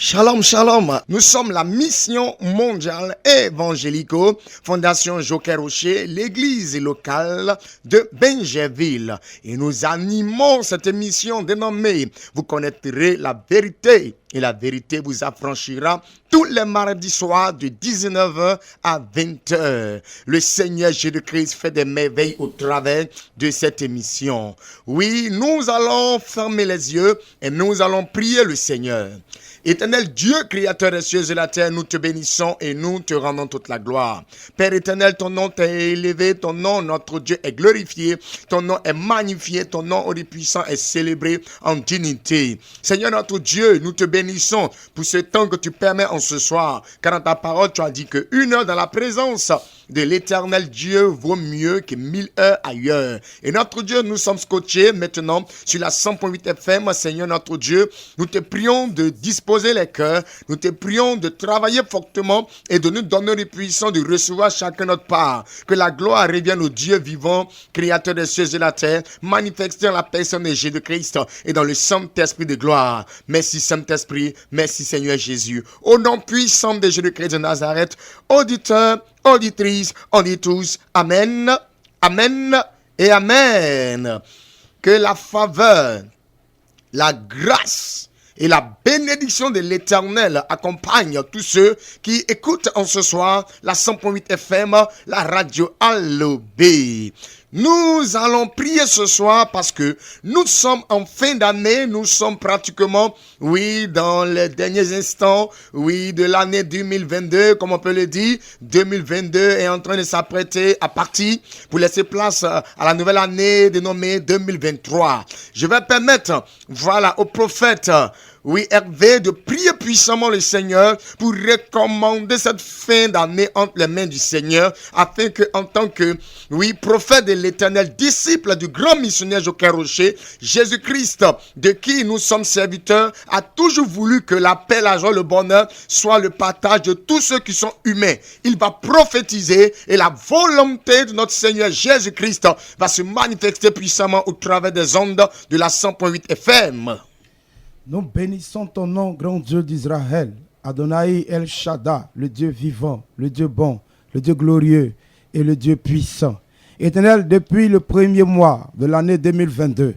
Shalom, shalom. Nous sommes la mission mondiale évangélico, Fondation Joker Rocher, l'église locale de Benjerville. Et nous animons cette mission dénommée « Vous connaîtrez la vérité et la vérité vous affranchira » tous les mardis soirs de 19h à 20h. Le Seigneur Jésus-Christ fait des merveilles au travers de cette émission. Oui, nous allons fermer les yeux et nous allons prier le Seigneur. Éternel Dieu, créateur des cieux et de la terre, nous te bénissons et nous te rendons toute la gloire. Père éternel, ton nom est élevé, ton nom, notre Dieu, est glorifié, ton nom est magnifié, ton nom, ô Dieu puissant, est célébré en dignité. Seigneur notre Dieu, nous te bénissons pour ce temps que tu permets en ce soir, car dans ta parole, tu as dit que 1 heure dans la présence de l'éternel Dieu vaut mieux que 1000 heures ailleurs. Et notre Dieu, nous sommes scotchés maintenant sur la 100.8 FM. Seigneur notre Dieu, nous te prions de disposer les cœurs, nous te prions de travailler fortement et de nous donner les puissants de recevoir chacun notre part. Que la gloire revienne au Dieu vivant, créateur des cieux et de la terre, manifesté dans la personne de Jésus-Christ et dans le Saint-Esprit de gloire. Merci Saint-Esprit, merci Seigneur Jésus. Au nom puissant de Jésus-Christ de Nazareth, auditeurs, auditrices, on dit tous Amen, Amen et Amen. Que la faveur, la grâce et la bénédiction de l'Éternel accompagne tous ceux qui écoutent en ce soir la 100.8 FM, la radio Allobé. Nous allons prier ce soir parce que nous sommes en fin d'année, nous sommes pratiquement, dans les derniers instants, de l'année 2022, comme on peut le dire. 2022 est en train de s'apprêter à partir pour laisser place à la nouvelle année dénommée 2023. Je vais permettre, au prophète, Hervé, de prier puissamment le Seigneur pour recommander cette fin d'année entre les mains du Seigneur, afin que, en tant que, prophète de l'Éternel, disciple du grand missionnaire Joker Rocher, Jésus-Christ, de qui nous sommes serviteurs, a toujours voulu que la paix, la joie, le bonheur soit le partage de tous ceux qui sont humains. Il va prophétiser et la volonté de notre Seigneur Jésus-Christ va se manifester puissamment au travers des ondes de la 100.8 FM. Nous bénissons ton nom, grand Dieu d'Israël, Adonai El Shaddai, le Dieu vivant, le Dieu bon, le Dieu glorieux et le Dieu puissant. Éternel, depuis le premier mois de l'année 2022,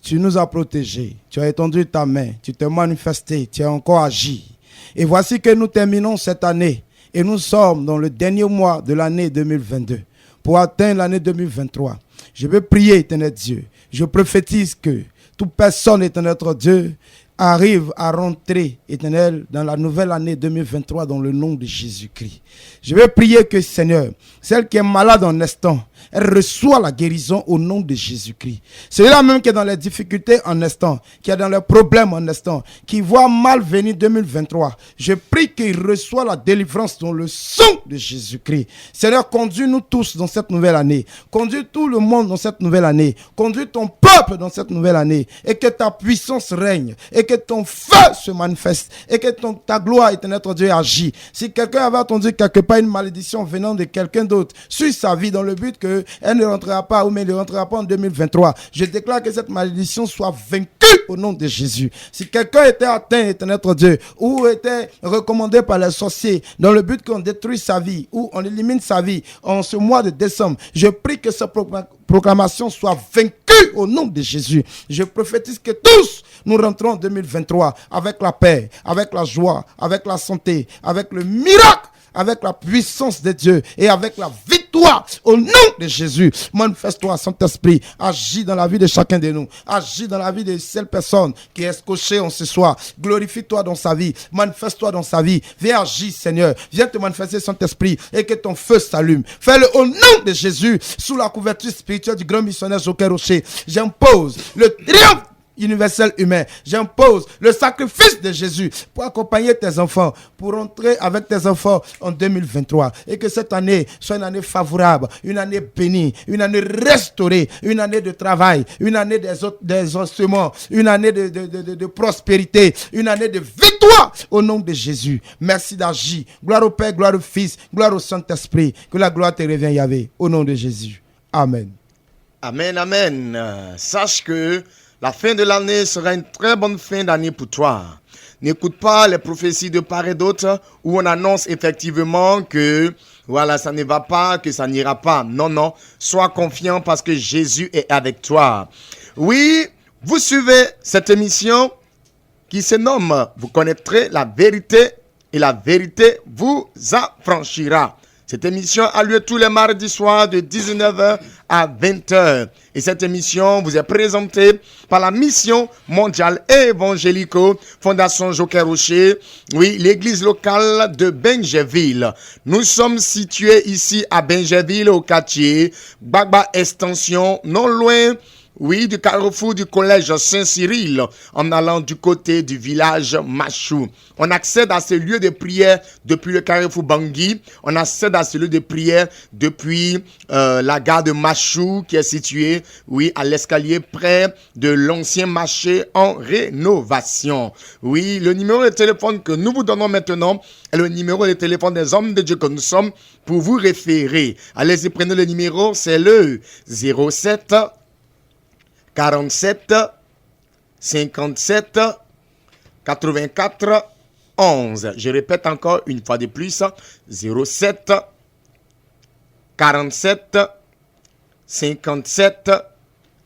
tu nous as protégés, tu as étendu ta main, tu t'es manifesté, tu as encore agi. Et voici que nous terminons cette année et nous sommes dans le dernier mois de l'année 2022 pour atteindre l'année 2023. Je veux prier, éternel Dieu, je prophétise que toute personne, éternel notre Dieu, arrive à rentrer, éternel, dans la nouvelle année 2023 dans le nom de Jésus-Christ. Je vais prier que, Seigneur, celle qui est malade en instant, elle reçoit la guérison au nom de Jésus-Christ. Celui-là même qui est dans les difficultés en instant, qui est dans les problèmes en instant, qui voit mal venir 2023, je prie qu'il reçoive la délivrance dans le sang de Jésus-Christ. Seigneur, conduis-nous tous dans cette nouvelle année. Conduis tout le monde dans cette nouvelle année. Conduis ton peuple dans cette nouvelle année. Et que ta puissance règne. Et que ton feu se manifeste. Et que ta gloire, éternel notre Dieu, agit. Si quelqu'un avait entendu quelque part une malédiction venant de quelqu'un d'autre sur sa vie dans le but qu'elle ne rentrera pas ou mais ne rentrera pas en 2023, je déclare que cette malédiction soit vaincue au nom de Jésus. Si quelqu'un était atteint, éternel notre Dieu, ou était recommandé par les sorciers dans le but qu'on détruise sa vie ou on élimine sa vie en ce mois de décembre, je prie que cette proclamation soit vaincue au nom de Jésus. Je prophétise que tous nous rentrons en 2023 avec la paix, avec la joie, avec la santé, avec le miracle, avec la puissance de Dieu et avec la victoire au nom de Jésus. Manifeste-toi, Saint-Esprit, agis dans la vie de chacun de nous, agis dans la vie de cette personne qui est scotchée en ce soir. Glorifie-toi dans sa vie, manifeste-toi dans sa vie. Viens agir, Seigneur, viens te manifester, Saint-Esprit, et que ton feu s'allume. Fais-le au nom de Jésus, sous la couverture spirituelle du grand missionnaire Joker Rocher. J'impose le triomphe universel humain. J'impose le sacrifice de Jésus pour accompagner tes enfants, pour entrer avec tes enfants en 2023. Et que cette année soit une année favorable, une année bénie, une année restaurée, une année de travail, une année des ossements, une année de prospérité, une année de victoire au nom de Jésus. Merci d'agir. Gloire au Père, gloire au Fils, gloire au Saint-Esprit. Que la gloire te revienne, Yahvé, au nom de Jésus. Amen. Amen, amen. Sache que la fin de l'année sera une très bonne fin d'année pour toi. N'écoute pas les prophéties de part et d'autre où on annonce effectivement que voilà, ça ne va pas, que ça n'ira pas. Non, non. Sois confiant parce que Jésus est avec toi. Oui, vous suivez cette émission qui se nomme « Vous connaîtrez la vérité et la vérité vous affranchira ». Cette émission a lieu tous les mardis soirs de 19h à 20h. Et cette émission vous est présentée par la mission mondiale évangélico, Fondation Joker Rocher, oui, l'église locale de Benjeville. Nous sommes situés ici à Benjeville, au quartier Gbagba Extension, non loin oui, du carrefour du collège Saint-Cyril, en allant du côté du village Machou. On accède à ce lieu de prière depuis le carrefour Bangui. On accède à ce lieu de prière depuis la gare de Machou, qui est située, oui, à l'escalier près de l'ancien marché en rénovation. Oui, le numéro de téléphone que nous vous donnons maintenant est le numéro de téléphone des hommes de Dieu que nous sommes pour vous référer. Allez-y, prenez le numéro, c'est le 07 47 57 84 11. Je répète encore une fois de plus, 07 47 57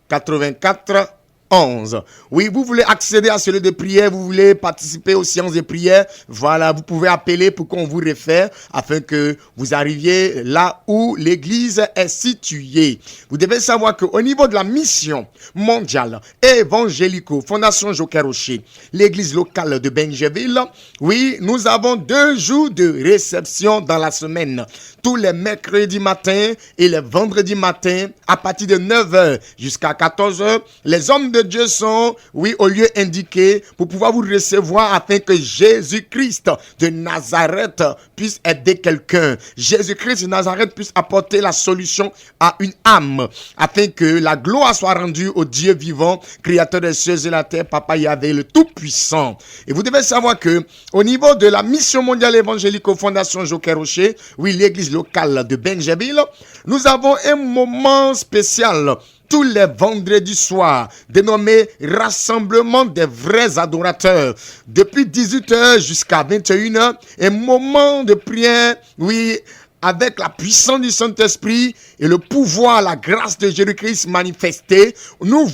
84 11. Oui, vous voulez accéder à ce lieu de prière, vous voulez participer aux séances de prière, voilà, vous pouvez appeler pour qu'on vous réfère afin que vous arriviez là où l'église est située. Vous devez savoir qu'au niveau de la mission mondiale évangélico, Fondation Joker Rocher, l'église locale de Benjeville, oui, nous avons 2 jours de réception dans la semaine. Tous les mercredis matins et les vendredis matins, à partir de 9h jusqu'à 14h, les hommes de Dieu sont, oui, au lieu indiqué pour pouvoir vous recevoir afin que Jésus-Christ de Nazareth puisse aider quelqu'un. Jésus-Christ de Nazareth puisse apporter la solution à une âme afin que la gloire soit rendue au Dieu vivant, créateur des cieux et la terre, Papa Yahvé, le Tout-Puissant. Et vous devez savoir que au niveau de la mission mondiale évangélique aux Fondation Joker Rocher, oui, l'église locale de Benjeville, nous avons un moment spécial tous les vendredis soirs, dénommé Rassemblement des vrais adorateurs. Depuis 18h jusqu'à 21h, un moment de prière, oui, avec la puissance du Saint-Esprit et le pouvoir, la grâce de Jésus-Christ manifestée, nous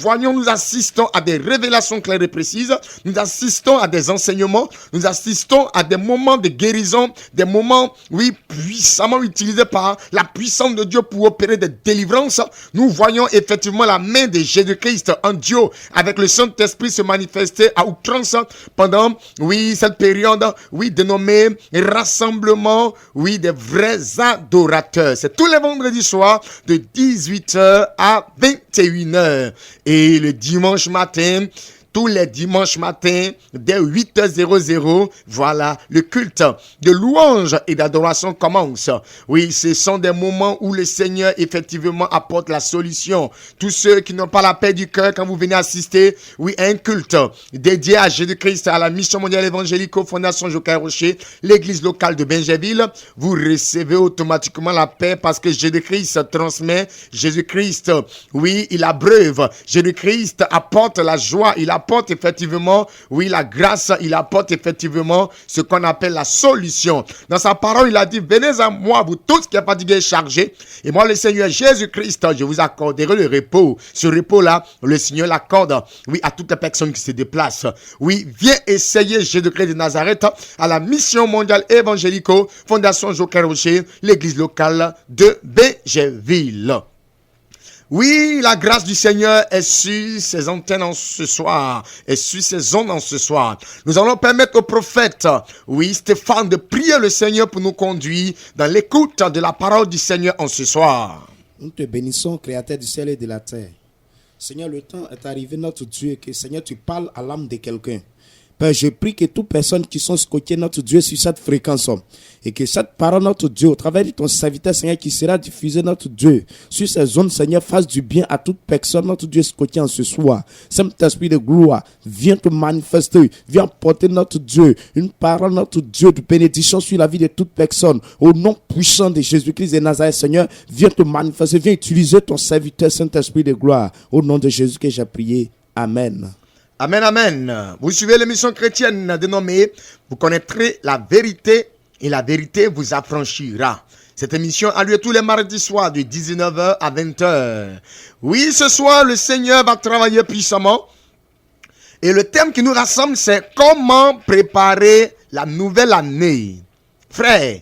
assistons à des révélations claires et précises, nous assistons à des enseignements, nous assistons à des moments de guérison, des moments, oui, puissamment utilisés par la puissance de Dieu pour opérer des délivrances. Nous voyons effectivement la main de Jésus-Christ en Dieu avec le Saint-Esprit se manifester à outrance pendant, oui, cette période, oui, dénommée rassemblement, oui, des vrais adorateurs. C'est tous les vendredis soirs de 18h à 21h. Et le dimanche matin, tous les dimanches matins, dès 8h00, voilà, le culte de louange et d'adoration commence. Oui, ce sont des moments où le Seigneur, effectivement, apporte la solution. Tous ceux qui n'ont pas la paix du cœur, quand vous venez assister, oui, à un culte dédié à Jésus-Christ, à la mission mondiale évangélique, Fondation Joker Rocher, l'église locale de Benjeville, vous recevez automatiquement la paix parce que Jésus-Christ transmet. Jésus-Christ, oui, il abreuve. Jésus-Christ apporte la joie, il apporte effectivement, oui, la grâce, il apporte effectivement ce qu'on appelle la solution. Dans sa parole, il a dit, venez à moi, vous tous qui êtes fatigués et chargés, et moi, le Seigneur Jésus-Christ, je vous accorderai le repos. Ce repos-là, le Seigneur l'accorde, oui, à toutes les personnes qui se déplacent. Oui, viens essayer Jésus-Christ de Nazareth à la mission mondiale évangélico, Fondation Joker Rocher, l'église locale de Benjeville. Oui, la grâce du Seigneur est sur ses antennes en ce soir, est sur ses ondes en ce soir. Nous allons permettre au prophète, oui, Stéphane, de prier le Seigneur pour nous conduire dans l'écoute de la parole du Seigneur en ce soir. Nous te bénissons, Créateur du ciel et de la terre. Seigneur, le temps est arrivé, notre Dieu, que Seigneur, tu parles à l'âme de quelqu'un. Père, je prie que toutes personnes qui sont scotchées, notre Dieu, sur cette fréquence, et que cette parole, notre Dieu, au travers de ton serviteur, Seigneur, qui sera diffusée, notre Dieu, sur ces zones, Seigneur, fasse du bien à toute personne, notre Dieu, scotchée en ce soir. Saint-Esprit de gloire, viens te manifester, viens porter, notre Dieu, une parole, notre Dieu, de bénédiction sur la vie de toute personne. Au nom puissant de Jésus-Christ de Nazareth, Seigneur, viens te manifester, viens utiliser ton serviteur, Saint-Esprit de gloire. Au nom de Jésus que j'ai prié. Amen. Amen, amen. Vous suivez l'émission chrétienne dénommée « Vous connaîtrez la vérité et la vérité vous affranchira ». Cette émission a lieu tous les mardis soirs de 19h à 20h. Oui, ce soir, le Seigneur va travailler puissamment. Et le thème qui nous rassemble, c'est comment préparer la nouvelle année. Frère,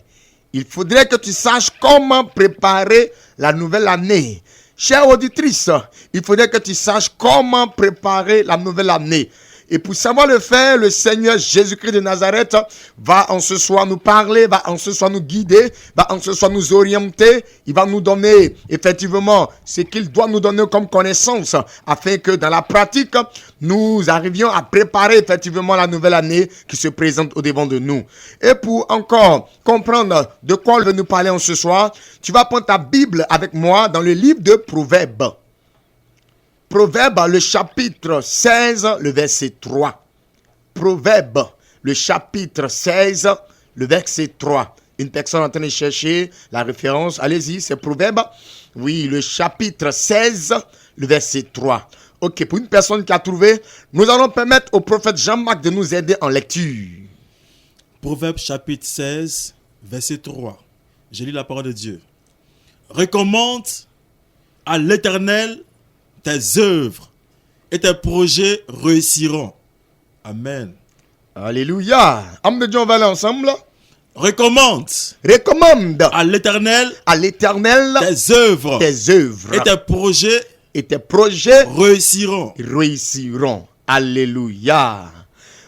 il faudrait que tu saches comment préparer la nouvelle année. Chère auditrice, il faudrait que tu saches comment préparer la nouvelle année. Et pour savoir le faire, le Seigneur Jésus-Christ de Nazareth va en ce soir nous parler, va en ce soir nous guider, va en ce soir nous orienter. Il va nous donner effectivement ce qu'il doit nous donner comme connaissance afin que dans la pratique, nous arrivions à préparer effectivement la nouvelle année qui se présente au devant de nous. Et pour encore comprendre de quoi il veut nous parler en ce soir, tu vas prendre ta Bible avec moi dans le livre de Proverbes. Proverbe, le chapitre 16, le verset 3. Proverbe, le chapitre 16, le verset 3. Une personne en train de chercher la référence. Allez-y, c'est Proverbe. Oui, le chapitre 16, le verset 3. Ok, pour une personne qui a trouvé, nous allons permettre au prophète Jean-Marc de nous aider en lecture. Proverbe chapitre 16, verset 3. Je lis la parole de Dieu. Recommande à l'Éternel tes œuvres et tes projets réussiront. Amen. Alléluia. Âme de Dieu, on va aller ensemble. Recommande à l'Éternel tes œuvres et tes projets réussiront. Alléluia.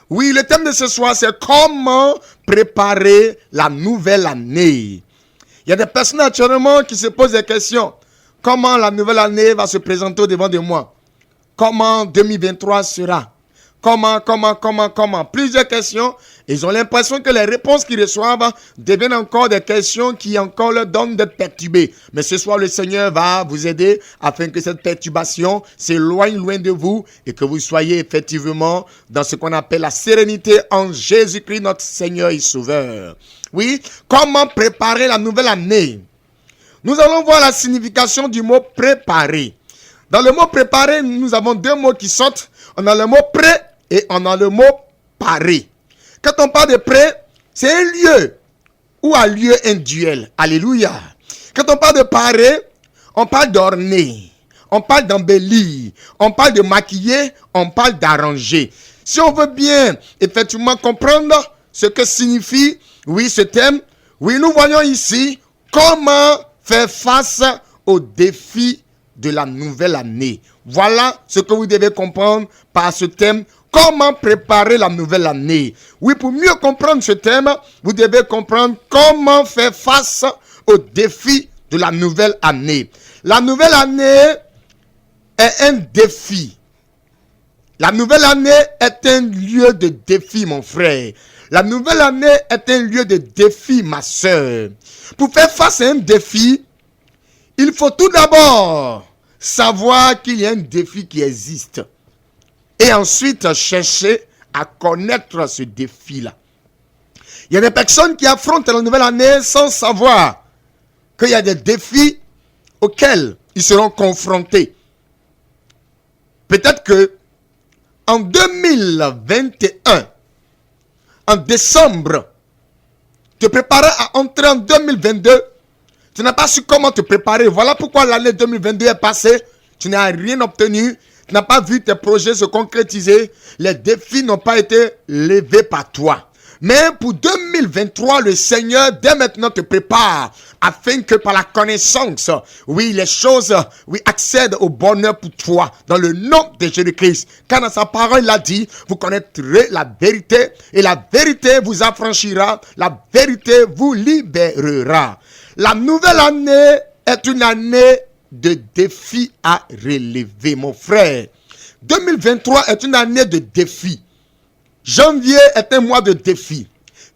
Oui, le thème de ce soir, c'est comment préparer la nouvelle année. Il y a des personnes actuellement qui se posent des questions. Comment la nouvelle année va se présenter au devant de moi? Comment 2023 sera? Comment? Plusieurs questions. Ils ont l'impression que les réponses qu'ils reçoivent deviennent encore des questions qui encore leur donnent d'être perturbés. Mais ce soir, le Seigneur va vous aider afin que cette perturbation s'éloigne loin de vous et que vous soyez effectivement dans ce qu'on appelle la sérénité en Jésus-Christ, notre Seigneur et Sauveur. Oui, comment préparer la nouvelle année? Nous allons voir la signification du mot préparer. Dans le mot préparer, nous avons deux mots qui sortent. On a le mot prêt et on a le mot parer. Quand on parle de prêt, c'est un lieu où a lieu un duel. Alléluia. Quand on parle de parer, on parle d'orner, on parle d'embellir, on parle de maquiller, on parle d'arranger. Si on veut bien effectivement comprendre ce que signifie, oui, ce thème, oui, nous voyons ici comment faire face aux défis de la nouvelle année. Voilà ce que vous devez comprendre par ce thème. Comment préparer la nouvelle année? Oui, pour mieux comprendre ce thème, vous devez comprendre comment faire face aux défis de la nouvelle année. La nouvelle année est un défi. La nouvelle année est un lieu de défi, mon frère. La nouvelle année est un lieu de défi, ma soeur. Pour faire face à un défi, il faut tout d'abord savoir qu'il y a un défi qui existe. Et ensuite, chercher à connaître ce défi-là. Il y a des personnes qui affrontent la nouvelle année sans savoir qu'il y a des défis auxquels ils seront confrontés. Peut-être que en 2021, en décembre, te préparer à entrer en 2022, tu n'as pas su comment te préparer. Voilà pourquoi l'année 2022 est passée. Tu n'as rien obtenu. Tu n'as pas vu tes projets se concrétiser. Les défis n'ont pas été levés par toi. Mais pour 2023, le Seigneur, dès maintenant, te prépare afin que par la connaissance, oui, les choses, oui, accèdent au bonheur pour toi, dans le nom de Jésus-Christ. Car dans sa parole, il a dit, vous connaîtrez la vérité, et la vérité vous affranchira, la vérité vous libérera. La nouvelle année est une année de défis à relever, mon frère. 2023 est une année de défis. Janvier est un mois de défis.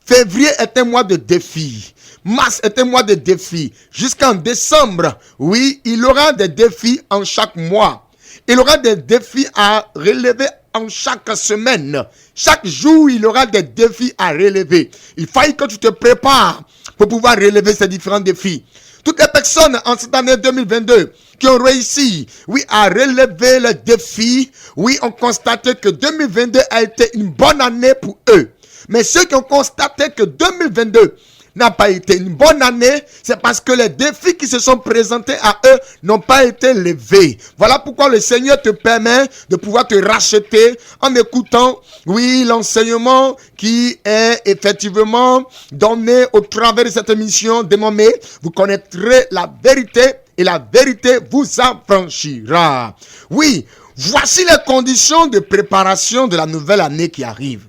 Février est un mois de défis. Mars est un mois de défis. Jusqu'en décembre, oui, il y aura des défis en chaque mois. Il y aura des défis à relever en chaque semaine. Chaque jour, il y aura des défis à relever. Il faut que tu te prépares pour pouvoir relever ces différents défis. Toutes les personnes en cette année 2022 qui ont réussi, oui, à relever le défi, oui, ont constaté que 2022 a été une bonne année pour eux. Mais ceux qui ont constaté que 2022 n'a pas été une bonne année, c'est parce que les défis qui se sont présentés à eux n'ont pas été levés. Voilà pourquoi le Seigneur te permet de pouvoir te racheter en écoutant, oui, l'enseignement qui est effectivement donné au travers de cette émission dénommée « Vous connaîtrez la vérité et la vérité vous affranchira ». Oui, voici les conditions de préparation de la nouvelle année qui arrive.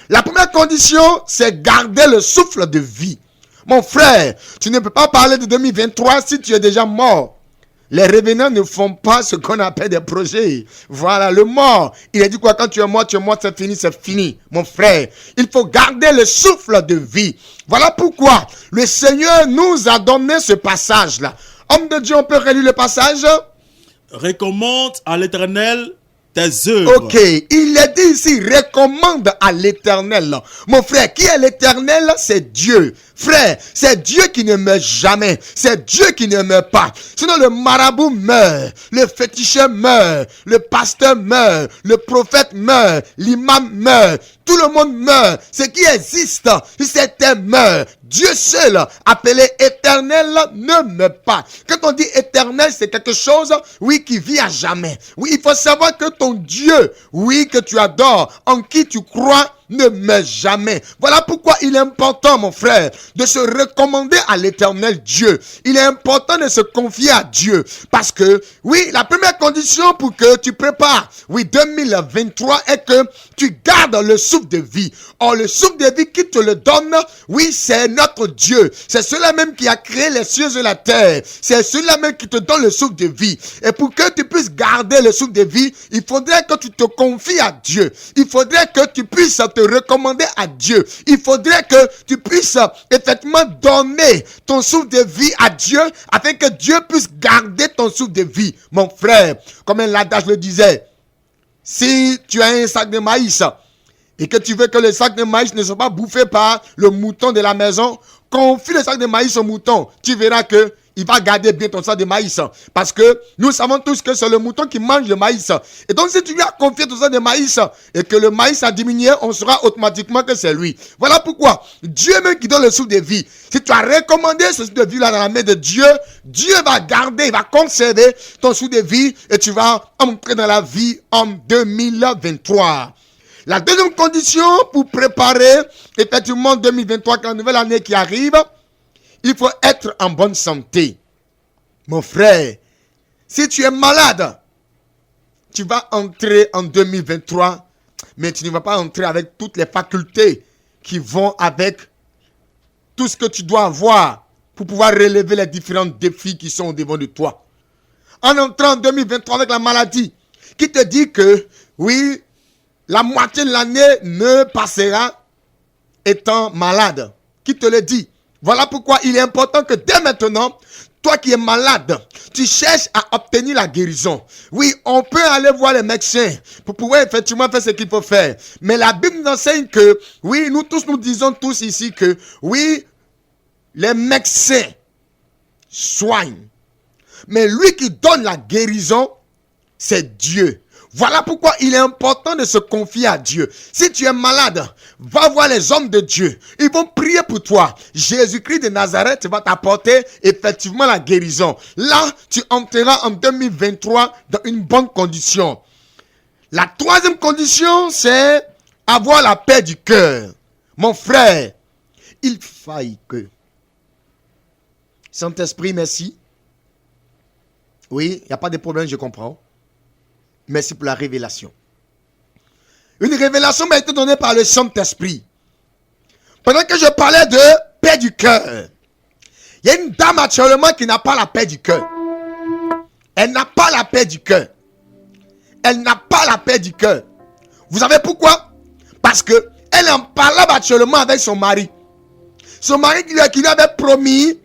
La première condition, c'est garder le souffle de vie. Mon frère, tu ne peux pas parler de 2023 si tu es déjà mort. Les revenants ne font pas ce qu'on appelle des projets. Voilà, le mort. Il a dit quoi? Quand tu es mort, c'est fini, c'est fini. Mon frère, il faut garder le souffle de vie. Voilà pourquoi le Seigneur nous a donné ce passage-là. Homme de Dieu, on peut relire le passage? Recommande à l'Éternel tes œuvres. Ok, il est dit ici, recommande à l'Éternel. Mon frère, qui est l'Éternel? C'est Dieu. Frère, c'est Dieu qui ne meurt jamais. C'est Dieu qui ne meurt pas. Sinon le marabout meurt, le féticheur meurt, le pasteur meurt, le prophète meurt, l'imam meurt. Tout le monde meurt. Ce qui existe, c'était meurt. Dieu seul, appelé éternel, ne meurt pas. Quand on dit éternel, c'est quelque chose, oui, qui vit à jamais. Oui, il faut savoir que ton Dieu, oui, que tu adores, en qui tu crois, ne meurt jamais. Voilà pourquoi il est important, mon frère, de se recommander à l'Éternel Dieu. Il est important de se confier à Dieu. Parce que, oui, la première condition pour que tu prépares, oui, 2023 est que tu gardes le souffle de vie. Or, le souffle de vie qui te le donne, oui, c'est notre Dieu. C'est celui-là même qui a créé les cieux et la terre. C'est celui-là même qui te donne le souffle de vie. Et pour que tu puisses garder le souffle de vie, il faudrait que tu te confies à Dieu. Il faudrait que tu puisses te recommander à Dieu. Il faudrait que tu puisses effectivement donner ton souffle de vie à Dieu afin que Dieu puisse garder ton souffle de vie. Mon frère, comme l'adage le disait, si tu as un sac de maïs et que tu veux que le sac de maïs ne soit pas bouffé par le mouton de la maison, confie le sac de maïs au mouton. Tu verras que il va garder bien ton sac de maïs. Parce que nous savons tous que c'est le mouton qui mange le maïs. Et donc si tu lui as confié ton sac de maïs et que le maïs a diminué, on saura automatiquement que c'est lui. Voilà pourquoi Dieu même qui donne le souffle de vie. Si tu as recommandé ce souffle de vie là dans la main de Dieu, Dieu va garder, il va conserver ton souffle de vie et tu vas entrer dans la vie en 2023. La deuxième condition pour préparer effectivement 2023, la nouvelle année qui arrive, il faut être en bonne santé. Mon frère, si tu es malade, tu vas entrer en 2023, mais tu ne vas pas entrer avec toutes les facultés qui vont avec tout ce que tu dois avoir pour pouvoir relever les différents défis qui sont au devant de toi. En entrant en 2023 avec la maladie, qui te dit que, oui, la moitié de l'année ne passera étant malade. Qui te le dit? Voilà pourquoi il est important que dès maintenant, toi qui es malade, tu cherches à obtenir la guérison. Oui, on peut aller voir les médecins pour pouvoir effectivement faire ce qu'il faut faire. Mais la Bible nous enseigne que, oui, nous disons tous ici que, oui, les médecins soignent. Mais lui qui donne la guérison, c'est Dieu. Voilà pourquoi il est important de se confier à Dieu. Si tu es malade, va voir les hommes de Dieu. Ils vont prier pour toi. Jésus-Christ de Nazareth va t'apporter effectivement la guérison. Là, tu entreras en 2023 dans une bonne condition. La troisième condition, c'est avoir la paix du cœur. Mon frère, il faille que... Saint-Esprit, merci. Oui, il n'y a pas de problème, je comprends. Merci pour la révélation. Une révélation m'a été donnée par le Saint-Esprit. Pendant que je parlais de paix du cœur, il y a une dame actuellement qui n'a pas la paix du cœur. Elle n'a pas la paix du cœur. Elle n'a pas la paix du cœur. Vous savez pourquoi? Parce que elle en parle actuellement avec son mari. Son mari qui lui avait promis,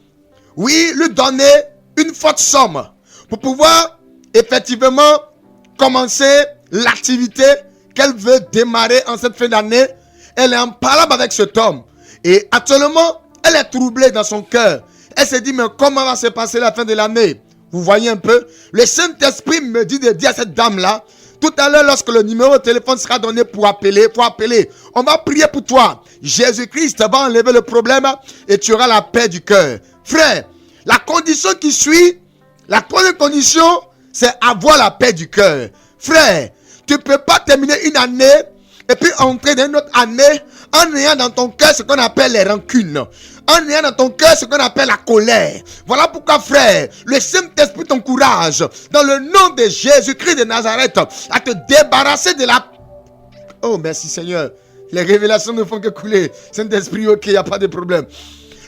oui, lui donner une forte somme pour pouvoir effectivement commencer l'activité qu'elle veut démarrer en cette fin d'année. Elle est en parlant avec cet homme. Et actuellement, elle est troublée dans son cœur. Elle se dit, mais comment va se passer la fin de l'année? Vous voyez un peu? Le Saint-Esprit me dit de dire à cette dame-là, tout à l'heure, lorsque le numéro de téléphone sera donné pour appeler, on va prier pour toi. Jésus-Christ va enlever le problème et tu auras la paix du cœur. Frère, la condition qui suit, la troisième condition, c'est avoir la paix du cœur. Frère, tu ne peux pas terminer une année et puis entrer dans une autre année en ayant dans ton cœur ce qu'on appelle les rancunes, en ayant dans ton cœur ce qu'on appelle la colère. Voilà pourquoi, frère, le Saint-Esprit t'encourage dans le nom de Jésus-Christ de Nazareth à te débarrasser de la... Oh, merci Seigneur. Les révélations ne font que couler. Saint-Esprit, ok, il n'y a pas de problème.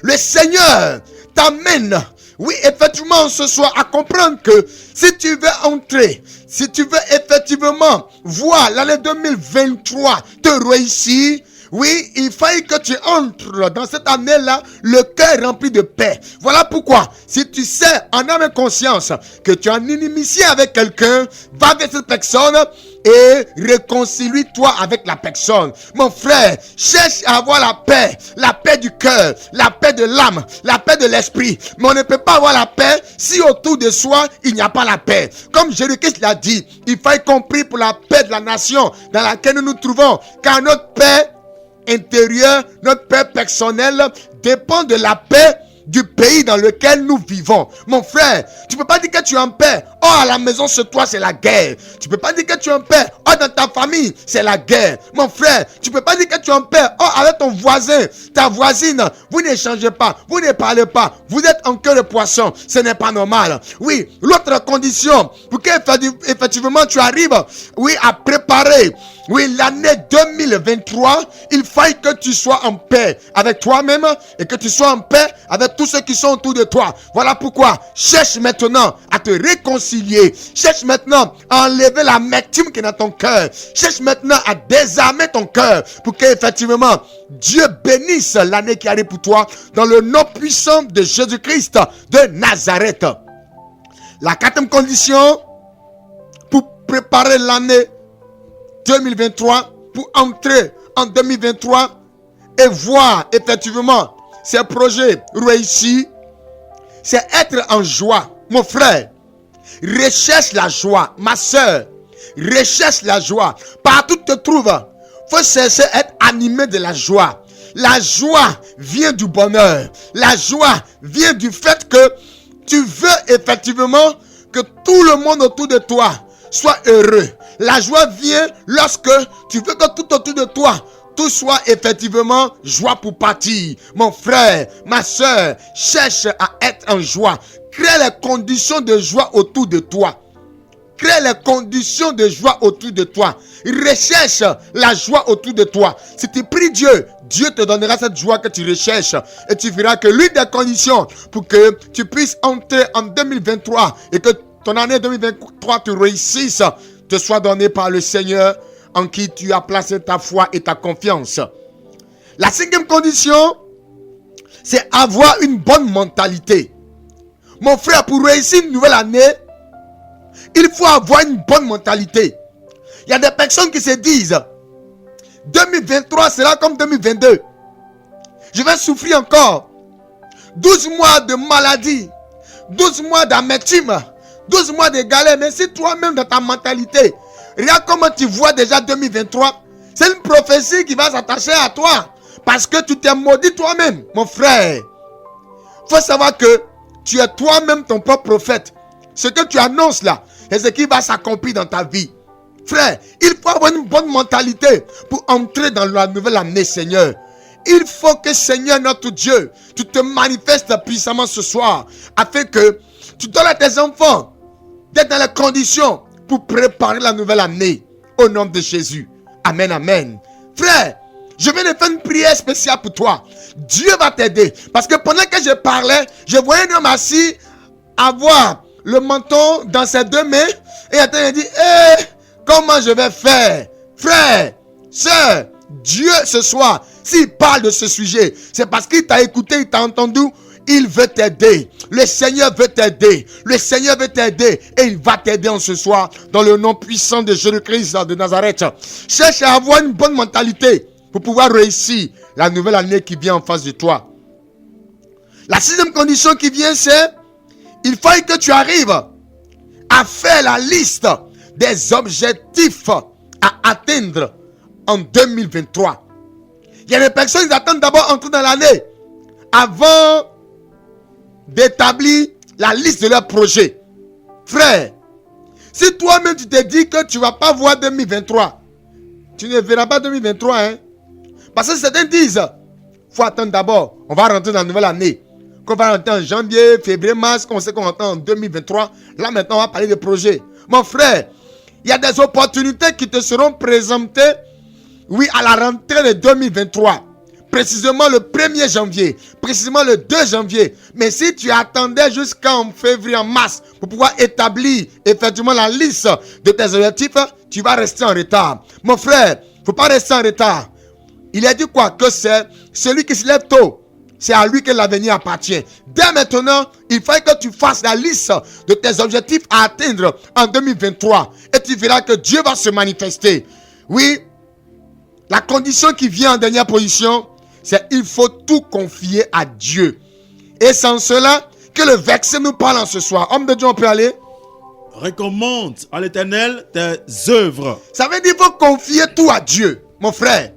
Le Seigneur t'amène, oui, effectivement, ce soir, à comprendre que si tu veux entrer, si tu veux effectivement voir l'année 2023 te réussir, oui, il faille que tu entres dans cette année-là, le cœur rempli de paix. Voilà pourquoi, si tu sais en âme et conscience que tu es en inimitié avec quelqu'un, va vers cette personne et réconcilie-toi avec la personne. Mon frère, cherche à avoir la paix du cœur, la paix de l'âme, la paix de l'esprit. Mais on ne peut pas avoir la paix si autour de soi, il n'y a pas la paix. Comme Jésus-Christ l'a dit, il faut compris pour la paix de la nation dans laquelle nous nous trouvons, car notre paix intérieur, notre paix personnelle dépend de la paix du pays dans lequel nous vivons. Mon frère, tu peux pas dire que tu es en paix. Oh, à la maison, chez toi, c'est la guerre. Tu peux pas dire que tu es en paix. Oh, dans ta famille, c'est la guerre. Mon frère, tu peux pas dire que tu es en paix. Oh, avec ton voisin, ta voisine, vous n'échangez pas, vous ne parlez pas. Vous êtes en queue de poisson. Ce n'est pas normal. Oui, l'autre condition, pour qu'effectivement tu arrives, oui, à préparer, oui, l'année 2023, il faille que tu sois en paix avec toi-même et que tu sois en paix avec tous ceux qui sont autour de toi. Voilà pourquoi, cherche maintenant à te réconcilier. Cherche maintenant à enlever l'amertume qui est dans ton cœur. Cherche maintenant à désarmer ton cœur pour qu'effectivement, Dieu bénisse l'année qui arrive pour toi dans le nom puissant de Jésus-Christ de Nazareth. La quatrième condition pour préparer l'année 2023, pour entrer en 2023 et voir effectivement ces projets réussis, c'est être en joie. Mon frère, recherche la joie. Ma soeur, recherche la joie. Partout où tu te trouves, faut chercher à être animé de la joie. La joie vient du bonheur. La joie vient du fait que tu veux effectivement que tout le monde autour de toi soit heureux. La joie vient lorsque tu veux que tout autour de toi, tout soit effectivement joie pour partir. Mon frère, ma soeur, cherche à être en joie. Crée les conditions de joie autour de toi. Crée les conditions de joie autour de toi. Recherche la joie autour de toi. Si tu pries Dieu, Dieu te donnera cette joie que tu recherches. Et tu verras que l'une des conditions pour que tu puisses entrer en 2023 et que ton année 2023 te réussisse, te soit donnée par le Seigneur en qui tu as placé ta foi et ta confiance. La cinquième condition, c'est avoir une bonne mentalité. Mon frère, pour réussir une nouvelle année, il faut avoir une bonne mentalité. Il y a des personnes qui se disent 2023 sera comme 2022. Je vais souffrir encore. 12 mois de maladie, 12 mois d'amertume, 12 mois de galère. Mais si toi-même dans ta mentalité, regarde comment tu vois déjà 2023, c'est une prophétie qui va s'attacher à toi. Parce que tu t'es maudit toi-même, mon frère. Il faut savoir que tu es toi-même ton propre prophète. Ce que tu annonces là, c'est ce qui va s'accomplir dans ta vie. Frère, il faut avoir une bonne mentalité pour entrer dans la nouvelle année, Seigneur. Il faut que, Seigneur notre Dieu, tu te manifestes puissamment ce soir, afin que tu donnes à tes enfants d'être dans les conditions pour préparer la nouvelle année. Au nom de Jésus. Amen, amen. Frère, je viens de faire une prière spéciale pour toi. Dieu va t'aider. Parce que pendant que je parlais, je voyais un homme assis avoir le menton dans ses deux mains et il a dit, comment je vais faire? Frère, sœur, Dieu ce soir, s'il parle de ce sujet, c'est parce qu'il t'a écouté, il t'a entendu. Il veut t'aider. Le Seigneur veut t'aider. Le Seigneur veut t'aider. Et il va t'aider en ce soir. Dans le nom puissant de Jésus-Christ de Nazareth. Cherche à avoir une bonne mentalité pour pouvoir réussir la nouvelle année qui vient en face de toi. La sixième condition qui vient, c'est il faut que tu arrives à faire la liste des objectifs à atteindre en 2023. Il y a des personnes qui attendent d'abord entrer dans l'année avant d'établir la liste de leurs projets. Frère, si toi-même tu te dis que tu ne vas pas voir 2023, tu ne verras pas 2023. Hein? Parce que certains disent, il faut attendre d'abord, on va rentrer dans la nouvelle année. Qu'on va rentrer en janvier, février, mars, qu'on sait qu'on rentre en 2023. Là maintenant, on va parler de projets. Mon frère, il y a des opportunités qui te seront présentées, oui, à la rentrée de 2023. Précisément le 1er janvier, précisément le 2 janvier. Mais si tu attendais jusqu'en février, en mars, pour pouvoir établir effectivement la liste de tes objectifs, tu vas rester en retard. Mon frère, il ne faut pas rester en retard. Il a dit quoi? Que c'est celui qui se lève tôt, c'est à lui que l'avenir appartient. Dès maintenant, il faut que tu fasses la liste de tes objectifs à atteindre en 2023. Et tu verras que Dieu va se manifester. Oui, la condition qui vient en dernière position, c'est il faut tout confier à Dieu. Et c'est en cela que le verset nous parle en ce soir. Homme de Dieu, on peut aller? Recommande à l'Éternel tes œuvres. Ça veut dire qu'il faut confier tout à Dieu, mon frère.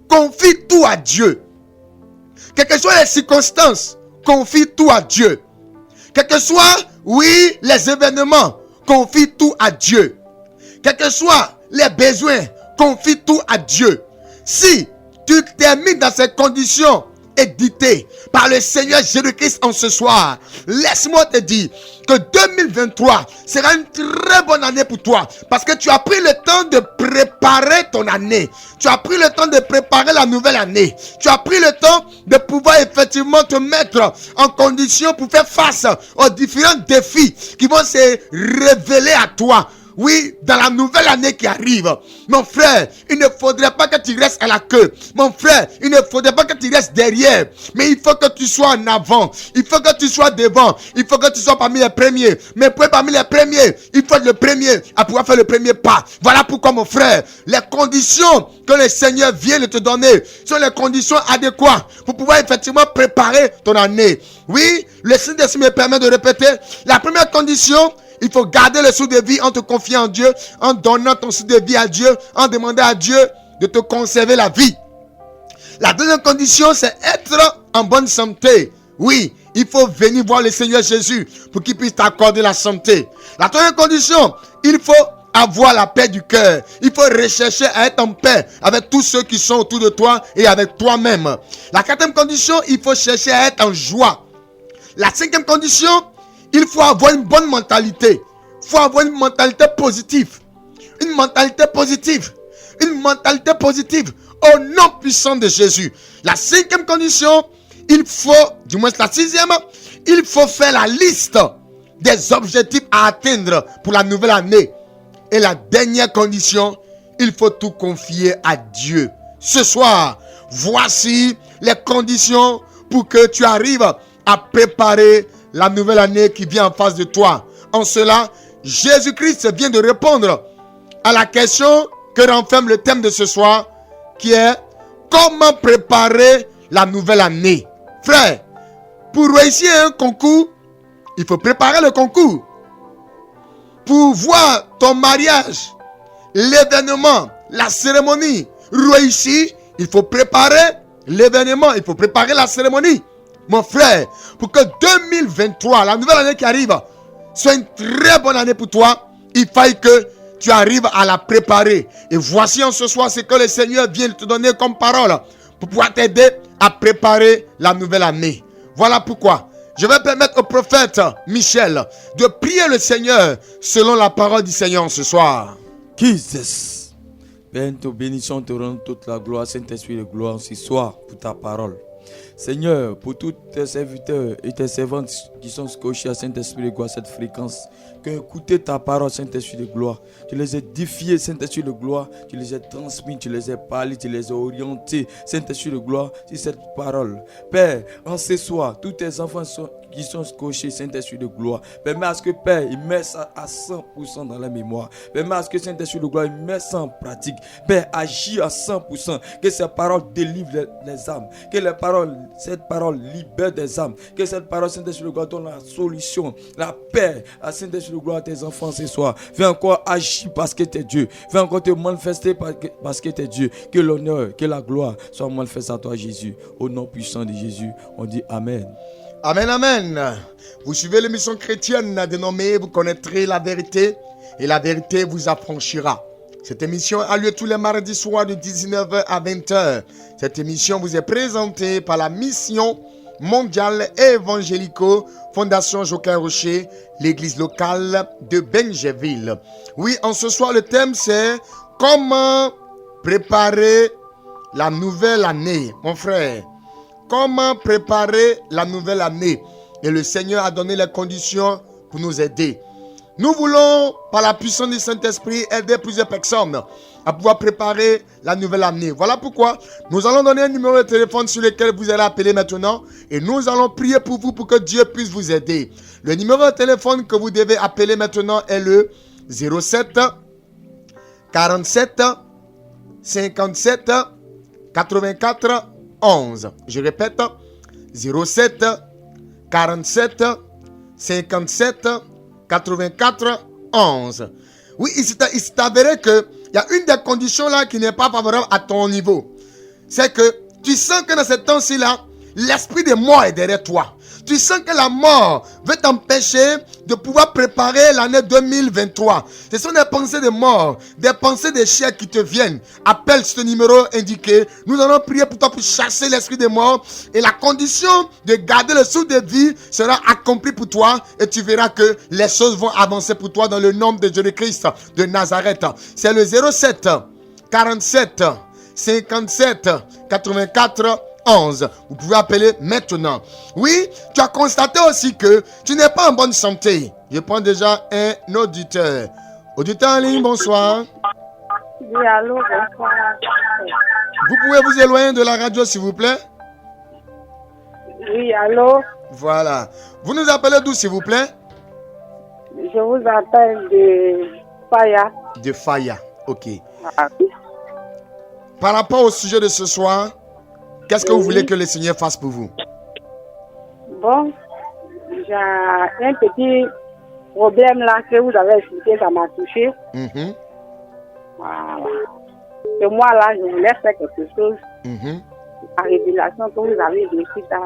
Confie tout à Dieu. Quelles que soient les circonstances, confie tout à Dieu. Quels que soient, oui, les événements, confie tout à Dieu. Quels que soient les besoins, confie tout à Dieu. Si tu t'es mis dans ces conditions éditées par le Seigneur Jésus-Christ en ce soir, laisse-moi te dire que 2023 sera une très bonne année pour toi, parce que tu as pris le temps de préparer ton année. Tu as pris le temps de préparer la nouvelle année. Tu as pris le temps de pouvoir effectivement te mettre en condition pour faire face aux différents défis qui vont se révéler à toi. Oui, dans la nouvelle année qui arrive. Mon frère, il ne faudrait pas que tu restes à la queue. Mon frère, il ne faudrait pas que tu restes derrière. Mais il faut que tu sois en avant. Il faut que tu sois devant. Il faut que tu sois parmi les premiers. Mais pour être parmi les premiers, il faut être le premier à pouvoir faire le premier pas. Voilà pourquoi, mon frère, les conditions que le Seigneur vient de te donner sont les conditions adéquates pour pouvoir effectivement préparer ton année. Oui, le Saint-Esprit me permet de répéter. La première condition, il faut garder le souffle de vie en te confiant en Dieu, en donnant ton souffle de vie à Dieu, en demandant à Dieu de te conserver la vie. La deuxième condition, c'est être en bonne santé. Oui, il faut venir voir le Seigneur Jésus pour qu'il puisse t'accorder la santé. La troisième condition, il faut avoir la paix du cœur. Il faut rechercher à être en paix avec tous ceux qui sont autour de toi et avec toi-même. La quatrième condition, il faut chercher à être en joie. La cinquième condition, il faut avoir une bonne mentalité. Il faut avoir une mentalité positive. Une mentalité positive. Une mentalité positive. Au nom puissant de Jésus. La cinquième condition, il faut, du moins la sixième, il faut faire la liste des objectifs à atteindre pour la nouvelle année. Et la dernière condition, il faut tout confier à Dieu. Ce soir, voici les conditions pour que tu arrives à préparer la nouvelle année qui vient en face de toi. En cela, Jésus-Christ vient de répondre à la question que renferme le thème de ce soir, qui est comment préparer la nouvelle année. Frère, pour réussir un concours, il faut préparer le concours. Pour voir ton mariage, l'événement, la cérémonie réussir, il faut préparer l'événement, il faut préparer la cérémonie. Mon frère, pour que 2023, la nouvelle année qui arrive, soit une très bonne année pour toi, il faut que tu arrives à la préparer. Et voici en ce soir ce que le Seigneur vient de te donner comme parole pour pouvoir t'aider à préparer la nouvelle année. Voilà pourquoi je vais permettre au prophète Michel de prier le Seigneur selon la parole du Seigneur ce soir. Jesus. Père, nous te bénissons, te rendons toute la gloire, Saint-Esprit de gloire ce soir pour ta parole. Seigneur, pour tous tes serviteurs et tes servantes qui sont scotchés à Saint-Esprit de gloire, cette fréquence, qui ont écouté ta parole, Saint-Esprit de gloire, tu les as édifiés, Saint-Esprit de gloire, tu les as transmis, tu les as parlé, tu les as orientés, Saint-Esprit de gloire, sur cette parole. Père, en ce soir, tous tes enfants qui sont scotchés, Saint-Esprit de gloire. Permets à ce que Père, il met ça à 100% dans la mémoire. Permets à ce que Saint-Esprit de gloire, il met ça en pratique. Père, agis à 100%. Que ces paroles délivrent les âmes. Que cette parole libère des âmes. Que cette parole, Saint-Esprit de gloire, donne la solution, la paix à Saint-Esprit de gloire à tes enfants ce soir. Viens encore agir parce que tu es Dieu. Viens encore te manifester parce que tu es Dieu. Que l'honneur, que la gloire soit manifestée à toi, Jésus. Au nom puissant de Jésus, on dit Amen. Amen, amen. Vous suivez l'émission chrétienne dénommée Vous connaîtrez la vérité et la vérité vous affranchira. Cette émission a lieu tous les mardis soirs de 19h à 20h. Cette émission vous est présentée par la mission mondiale évangélico Fondation Joker Rocher, l'église locale de Benjeville. Oui, en ce soir, le thème c'est comment préparer la nouvelle année. Mon frère, comment préparer la nouvelle année? Et le Seigneur a donné les conditions pour nous aider. Nous voulons, par la puissance du Saint-Esprit, aider plusieurs personnes à pouvoir préparer la nouvelle année. Voilà pourquoi nous allons donner un numéro de téléphone sur lequel vous allez appeler maintenant. Et nous allons prier pour vous pour que Dieu puisse vous aider. Le numéro de téléphone que vous devez appeler maintenant est le 07 47 57 84 11. Je répète, 07 47 57 84 11. Oui, il s'est avéré qu'il y a une des conditions là qui n'est pas favorable à ton niveau. C'est que tu sens que dans ce temps-ci là, l'esprit de mort est derrière toi. Tu sens que la mort veut t'empêcher de pouvoir préparer l'année 2023. Ce sont des pensées de mort, des pensées d'échec qui te viennent. Appelle ce numéro indiqué. Nous allons prier pour toi pour chasser l'esprit de mort. Et la condition de garder le souffle de vie sera accomplie pour toi. Et tu verras que les choses vont avancer pour toi dans le nom de Jésus-Christ de Nazareth. C'est le 07 47 57 84 11. Vous pouvez appeler maintenant. Oui, tu as constaté aussi que tu n'es pas en bonne santé. Je prends déjà un auditeur. Auditeur en ligne, bonsoir. Oui, allô, bonsoir. Vous pouvez vous éloigner de la radio, s'il vous plaît? Oui, allô. Voilà. Vous nous appelez d'où, s'il vous plaît? Je vous appelle de Faya. De Faya, ok. Ah. Par rapport au sujet de ce soir, qu'est-ce que vous voulez que le Seigneur fasse pour vous? Bon, j'ai un petit problème là que vous avez expliqué, ça m'a touché. Voilà. Et moi là, je voulais faire quelque chose. La révélation que vous avez décrite, ça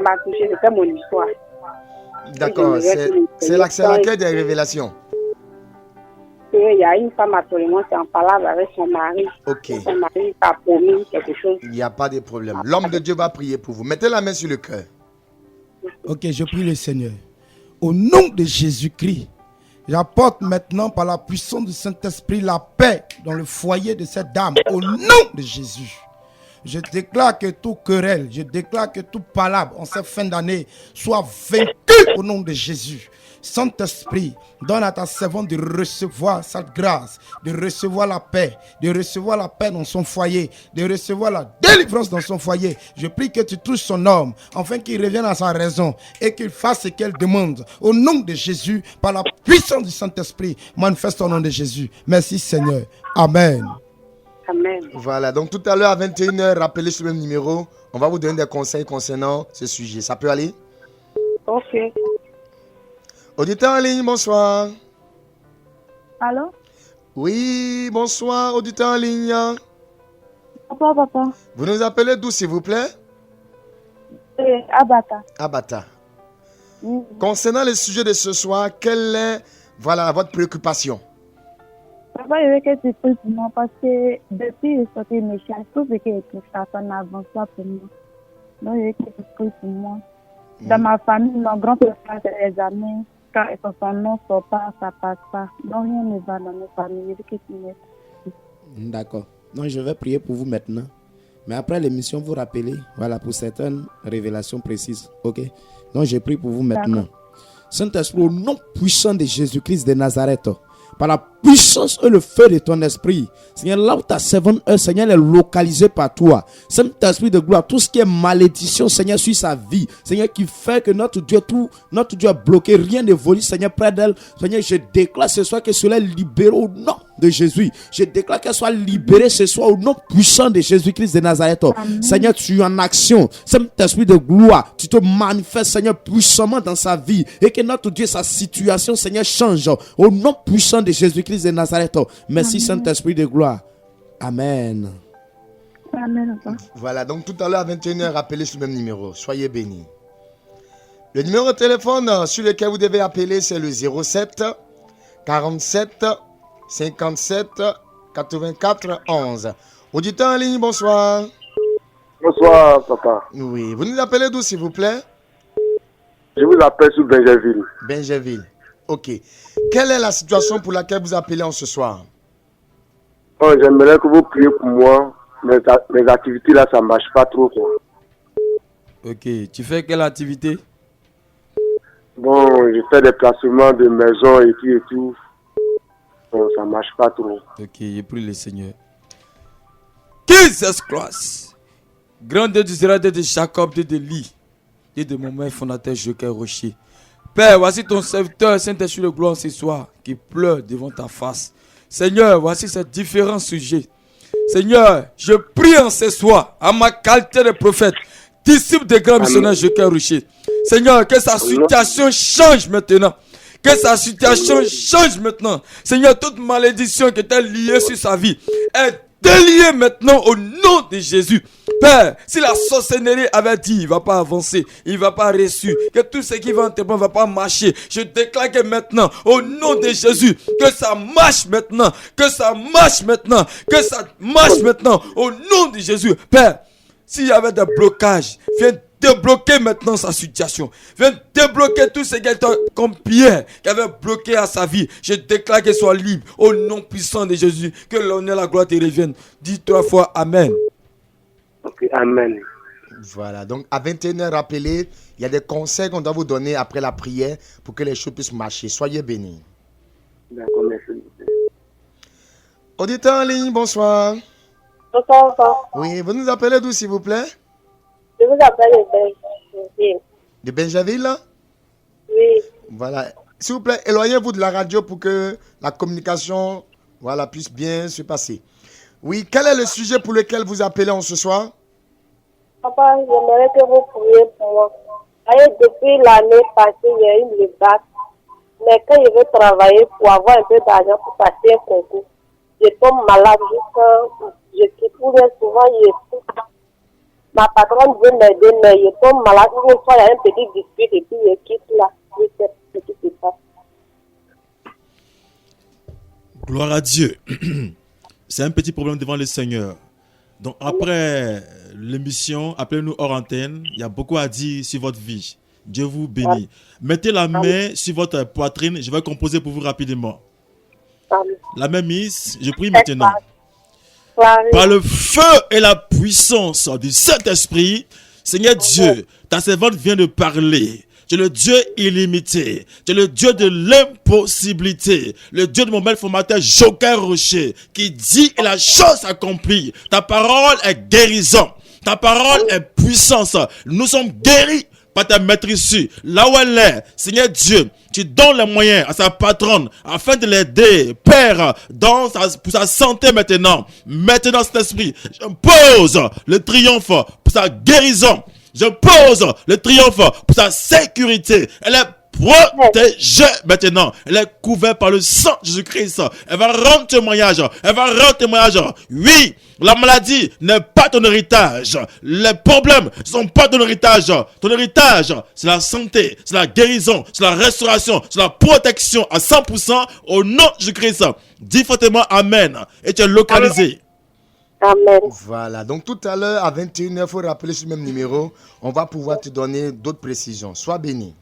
m'a touché, c'était mon histoire. D'accord, c'est laquelle des révélations? Il y a une femme actuellement qui en parle avec son mari. Ok. Son mari a promis quelque chose. Il n'y a pas de problème. L'homme de Dieu va prier pour vous. Mettez la main sur le cœur. Ok, je prie le Seigneur. Au nom de Jésus-Christ, j'apporte maintenant par la puissance du Saint-Esprit la paix dans le foyer de cette dame. Au nom de Jésus. Je déclare que tout querelle, je déclare que tout palabre en cette fin d'année soit vaincu au nom de Jésus. Saint-Esprit, donne à ta servante de recevoir cette grâce, de recevoir la paix dans son foyer, de recevoir la délivrance dans son foyer. Je prie que tu touches son homme, afin qu'il revienne à sa raison et qu'il fasse ce qu'elle demande. Au nom de Jésus, par la puissance du Saint-Esprit, manifeste au nom de Jésus. Merci Seigneur. Amen. Amen. Voilà, donc tout à l'heure à 21h, rappelez sur le numéro. On va vous donner des conseils concernant ce sujet. Ça peut aller? Ok. Auditeur en ligne, bonsoir. Allô? Oui, bonsoir, auditeur en ligne. Papa. Vous nous appelez d'où, s'il vous plaît? Abata. Abata. Concernant le sujet de ce soir, quelle est votre préoccupation? Papa, je veux que tu pries pour moi parce que depuis que je suis sortie de mes chiens, tout ce qui est écrit, ça n'avance pas pour moi. Donc, je veux que tu pries pour moi. Dans ma famille, mon grand-père fait des amis. Quand son nom ne sort pas, ça ne passe pas. Donc, rien ne va dans nos familles. Je veux que tu m'aides. D'accord. Donc, je vais prier pour vous maintenant. Mais après l'émission, vous rappelez, pour certaines révélations précises. Ok? Donc, je prie pour vous maintenant. Saint-Esprit, au nom puissant de Jésus-Christ de Nazareth, par la puissance et le feu de ton esprit. Seigneur, là où ta servante est, Seigneur, elle est localisée par toi. Saint-Esprit de gloire, tout ce qui est malédiction, Seigneur, sur sa vie, Seigneur, qui fait que notre Dieu est bloqué, rien n'évolue, Seigneur, près d'elle. Seigneur, je déclare ce soir que cela est libéré au nom de Jésus. Je déclare qu'elle soit libérée ce soir au nom puissant de Jésus-Christ de Nazareth. Amen. Seigneur, tu es en action. Saint-Esprit de gloire, tu te manifestes, Seigneur, puissamment dans sa vie et que notre Dieu, sa situation, Seigneur, change au nom puissant de Jésus-Christ de Nazareth. Merci, Saint-Esprit de gloire. Amen. Amen. Voilà, donc tout à l'heure à 21h, appelez sur le même numéro. Soyez bénis. Le numéro de téléphone sur lequel vous devez appeler, c'est le 07 47 57 84 11. Auditeur en ligne, bonsoir. Bonsoir, papa. Oui, vous nous appelez d'où, s'il vous plaît? Je vous appelle sur Benjerville. Benjerville. Ok. Quelle est la situation pour laquelle vous appelez en ce soir? Oh, j'aimerais que vous priez pour moi. Mes activités là, ça ne marche pas trop, quoi. Ok. Tu fais quelle activité? Bon, je fais des placements de maisons et tout. Bon, ça ne marche pas trop. Ok, je prie le Seigneur. Jesus Christ. Grand Dieu d'Israël, Dieu de Jacob, Dieu de Lie, Dieu de mon mère fondateur Joker Rocher. Père, voici ton serviteur, Saint-Esprit de gloire ce soir, qui pleure devant ta face. Seigneur, voici ces différents sujets. Seigneur, je prie en ce soir, à ma qualité de prophète, disciple de grand missionnaire Joker Rocher. Seigneur, que sa situation change maintenant. Que sa situation change maintenant. Seigneur, toute malédiction qui était liée sur sa vie est déliée maintenant au nom de Jésus. Père, si la sorcellerie avait dit, il ne va pas avancer, il ne va pas réussir, que tout ce qui va entreprendre ne va pas marcher, je déclare que maintenant, au nom de Jésus, que ça marche maintenant, que ça marche maintenant, que ça marche maintenant, au nom de Jésus. Père, s'il y avait des blocages, viens débloquer maintenant sa situation. Viens débloquer tout ce qui est comme Pierre qui avait bloqué à sa vie. Je déclare qu'il soit libre au nom puissant de Jésus. Que l'honneur et la gloire te reviennent. Dis 3 fois Amen. Ok, Amen. Voilà, donc à 21h, rappelez, il y a des conseils qu'on doit vous donner après la prière pour que les choses puissent marcher. Soyez bénis. D'accord, merci. Auditeur en ligne, bonsoir. Bonsoir. Oui, vous nous appelez d'où, s'il vous plaît? Je vous appelle de Benjerville. De Benjerville, là? Oui. Voilà. S'il vous plaît, éloignez-vous de la radio pour que la communication, voilà, puisse bien se passer. Oui, quel est le sujet pour lequel vous appelez en ce soir? Papa, j'aimerais que vous priez pour moi. Depuis l'année passée, il y a eu le bac. Mais quand je veux travailler pour avoir un peu d'argent pour passer un concours, je tombe malade jusqu'à... Je quitte souvent, ma patronne veut m'aider, mais je tombe malade. Une fois, il y a un petit dispute et puis je quitte là. Je sais ce qui se passe. Gloire à Dieu. C'est un petit problème devant le Seigneur. Donc après l'émission, appelez-nous hors antenne. Il y a beaucoup à dire sur votre vie. Dieu vous bénit. Mettez la main sur votre poitrine. Je vais composer pour vous rapidement. La main mise, je prie maintenant. Par le feu et la puissance du Saint-Esprit, Seigneur Dieu, ta servante vient de parler. Tu es le Dieu illimité. Tu es le Dieu de l'impossibilité. Le Dieu de mon bel formateur Joker Rocher, qui dit et la chose accomplie. Ta parole est guérison. Ta parole est puissance. Nous sommes guéris par ta maîtrise. Là où elle est, Seigneur Dieu, tu donnes les moyens à sa patronne afin de l'aider, Père, pour sa santé maintenant. Maintenant, cet esprit, je pose le triomphe pour sa guérison. Je pose le triomphe pour sa sécurité. Elle est protégée maintenant. Elle est couverte par le sang de Jésus-Christ. Elle va rendre témoignage. Elle va rendre témoignage. Oui, la maladie n'est pas ton héritage. Les problèmes ne sont pas ton héritage. Ton héritage, c'est la santé, c'est la guérison, c'est la restauration, c'est la protection à 100% au nom de Jésus-Christ. Dis fortement Amen. Et tu es localisé. Amen. Voilà, donc tout à l'heure à 21h, il faut rappeler ce même numéro. On va pouvoir te donner d'autres précisions. Sois béni.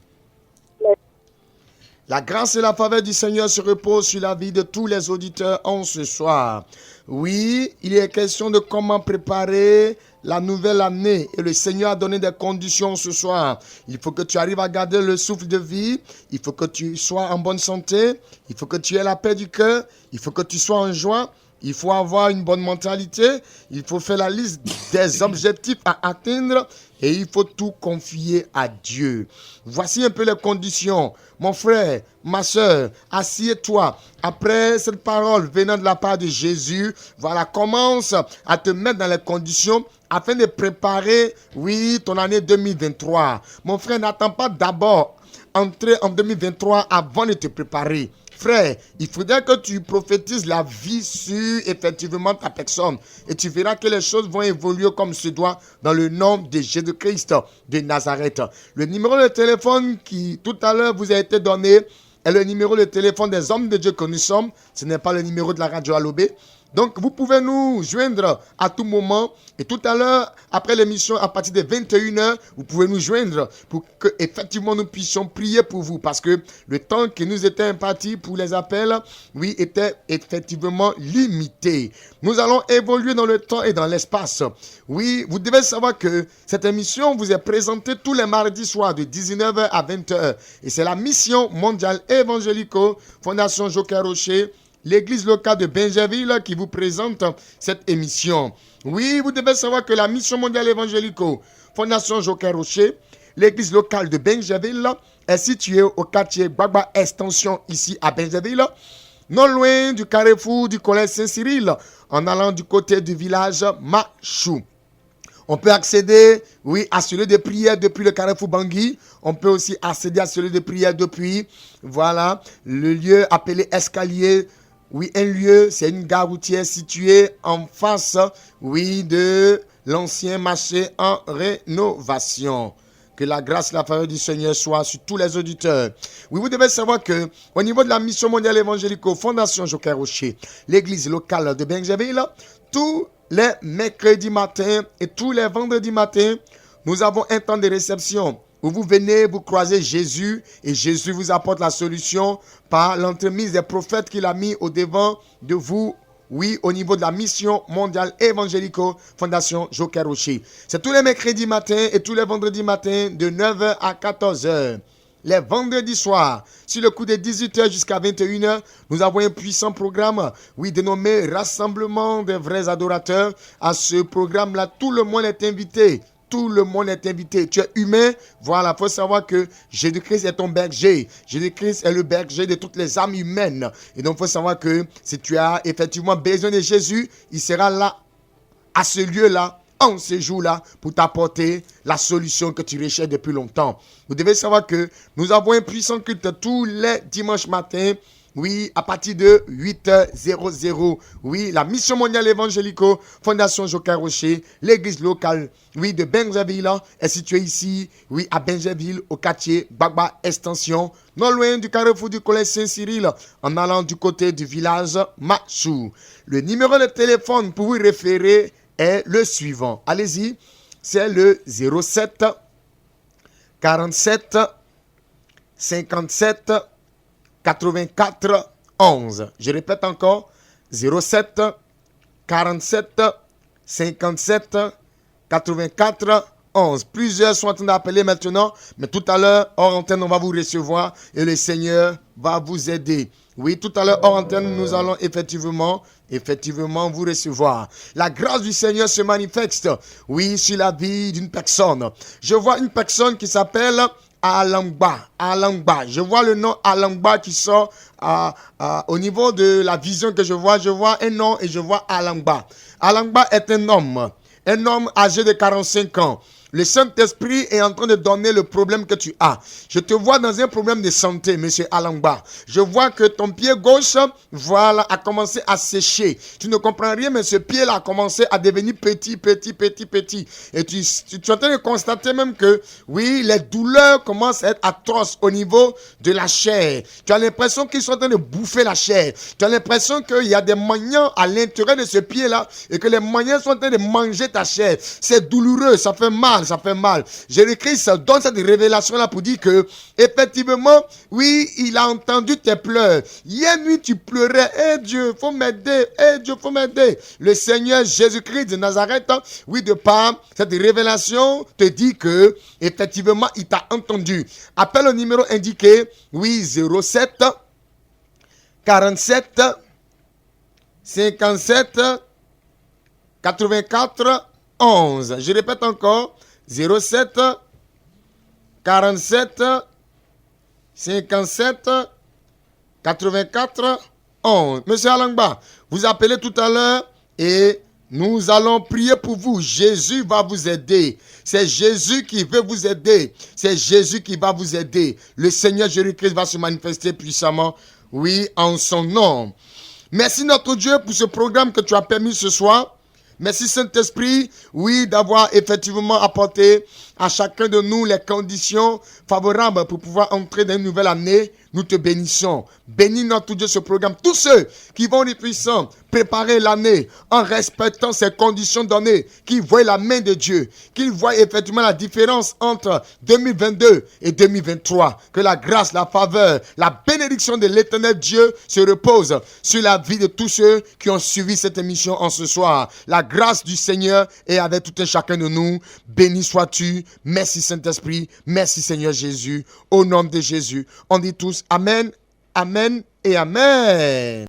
La grâce et la faveur du Seigneur se reposent sur la vie de tous les auditeurs en ce soir. Oui, il est question de comment préparer la nouvelle année. Et le Seigneur a donné des conditions ce soir. Il faut que tu arrives à garder le souffle de vie. Il faut que tu sois en bonne santé. Il faut que tu aies la paix du cœur. Il faut que tu sois en joie. Il faut avoir une bonne mentalité. Il faut faire la liste des objectifs à atteindre. Et il faut tout confier à Dieu. Voici un peu les conditions. Mon frère, ma soeur, assieds-toi. Après cette parole venant de la part de Jésus, voilà, commence à te mettre dans les conditions afin de préparer, oui, ton année 2023. Mon frère, n'attends pas d'abord entrer en 2023 avant de te préparer. Frère, il faudrait que tu prophétises la vie sur effectivement ta personne. Et tu verras que les choses vont évoluer comme se doit dans le nom de Jésus-Christ de Nazareth. Le numéro de téléphone qui tout à l'heure vous a été donné est le numéro de téléphone des hommes de Dieu que nous sommes. Ce n'est pas le numéro de la radio Alobé. Donc, vous pouvez nous joindre à tout moment. Et tout à l'heure, après l'émission, à partir de 21h, vous pouvez nous joindre pour que, effectivement, nous puissions prier pour vous. Parce que le temps qui nous était imparti pour les appels, oui, était effectivement limité. Nous allons évoluer dans le temps et dans l'espace. Oui, vous devez savoir que cette émission vous est présentée tous les mardis soirs de 19h à 20h. Et c'est la mission mondiale évangélico, Fondation Joker Rocher, l'église locale de Benjerville qui vous présente cette émission. Oui, vous devez savoir que la mission mondiale évangélico, Fondation Joker Rocher, l'église locale de Benjerville, est située au quartier Gbagba Extension, ici à Benjerville, non loin du carrefour du collège Saint-Cyril, en allant du côté du village Machou. On peut accéder, oui, à ce lieu de prière depuis le carrefour Bangui. On peut aussi accéder à ce lieu de prière depuis, voilà, le lieu appelé Escalier. Oui, un lieu, c'est une gare routière située en face, oui, de l'ancien marché en rénovation. Que la grâce et la faveur du Seigneur soient sur tous les auditeurs. Oui, vous devez savoir que au niveau de la mission mondiale évangélico, Fondation Joker Rocher, l'église locale de Benjerville, tous les mercredis matins et tous les vendredis matins, nous avons un temps de réception où vous venez, vous croisez Jésus et Jésus vous apporte la solution par l'entremise des prophètes qu'il a mis au devant de vous. Oui, au niveau de la mission mondiale évangélico, Fondation Joker Rocher. C'est tous les mercredis matins et tous les vendredis matins de 9h à 14h. Les vendredis soirs, sur le coup de 18h jusqu'à 21h, nous avons un puissant programme, oui, dénommé Rassemblement des vrais adorateurs. À ce programme-là, tout le monde est invité. Tout le monde est invité. Tu es humain. Voilà, il faut savoir que Jésus-Christ est ton berger. Jésus-Christ est le berger de toutes les âmes humaines. Et donc, il faut savoir que si tu as effectivement besoin de Jésus, il sera là, à ce lieu-là, en ce jour-là, pour t'apporter la solution que tu recherches depuis longtemps. Vous devez savoir que nous avons un puissant culte tous les dimanches matins. Oui, à partir de 8h00. Oui, la mission mondiale évangélico, Fondation Joker Rocher, l'église locale, oui, de Benjerville, est située ici, oui, à Benjerville, au quartier Gbagba Extension, non loin du carrefour du collège Saint-Cyril, en allant du côté du village Machou. Le numéro de téléphone pour vous référer est le suivant. Allez-y, c'est le 07 47 57 84 11. Je répète encore, 07 47 57 84 11. Plusieurs sont en train d'appeler maintenant, mais tout à l'heure, hors antenne, on va vous recevoir et le Seigneur va vous aider. Oui, tout à l'heure, hors antenne, nous allons effectivement vous recevoir. La grâce du Seigneur se manifeste, oui, sur la vie d'une personne. Je vois une personne qui s'appelle Alangba. Je vois le nom Alangba qui sort au niveau de la vision que je vois un nom et je vois Alangba. Alangba est un homme âgé de 45 ans. Le Saint-Esprit est en train de donner le problème que tu as. Je te vois dans un problème de santé, monsieur Alangba. Je vois que ton pied gauche, voilà, a commencé à sécher. Tu ne comprends rien, mais ce pied-là a commencé à devenir petit. Et tu es en train de constater même que, oui, les douleurs commencent à être atroces au niveau de la chair. Tu as l'impression qu'ils sont en train de bouffer la chair. Tu as l'impression qu'il y a des maniants à l'intérieur de ce pied-là et que les maniants sont en train de manger ta chair. C'est douloureux, ça fait mal. mal, ça fait mal. Jésus-Christ donne cette révélation-là pour dire que, effectivement, oui, il a entendu tes pleurs. Hier nuit, tu pleurais. Eh Dieu, faut m'aider. Eh Dieu, faut m'aider. Le Seigneur Jésus-Christ de Nazareth, oui, de par cette révélation, te dit que, effectivement, il t'a entendu. Appelle le numéro indiqué, oui, 07 47 57 84 11. Je répète encore, 07 47 57 84 11. Monsieur Alangba, vous appelez tout à l'heure et nous allons prier pour vous. Jésus va vous aider. C'est Jésus qui veut vous aider. C'est Jésus qui va vous aider. Le Seigneur Jésus-Christ va se manifester puissamment, oui, en son nom. Merci notre Dieu pour ce programme que tu as permis ce soir. Merci Saint-Esprit, oui, d'avoir effectivement apporté à chacun de nous les conditions favorables pour pouvoir entrer dans une nouvelle année. Nous te bénissons. Bénis notre Dieu ce programme. Tous ceux qui vont, les puissants, préparer l'année en respectant ces conditions données, qui voient la main de Dieu, qu'ils voient effectivement la différence entre 2022 et 2023. Que la grâce, la faveur, la bénédiction de l'éternel Dieu se repose sur la vie de tous ceux qui ont suivi cette émission en ce soir. La grâce du Seigneur est avec tout un chacun de nous. Béni sois-tu. Merci Saint-Esprit. Merci Seigneur Jésus. Au nom de Jésus. On dit tous Amen, Amen et Amen.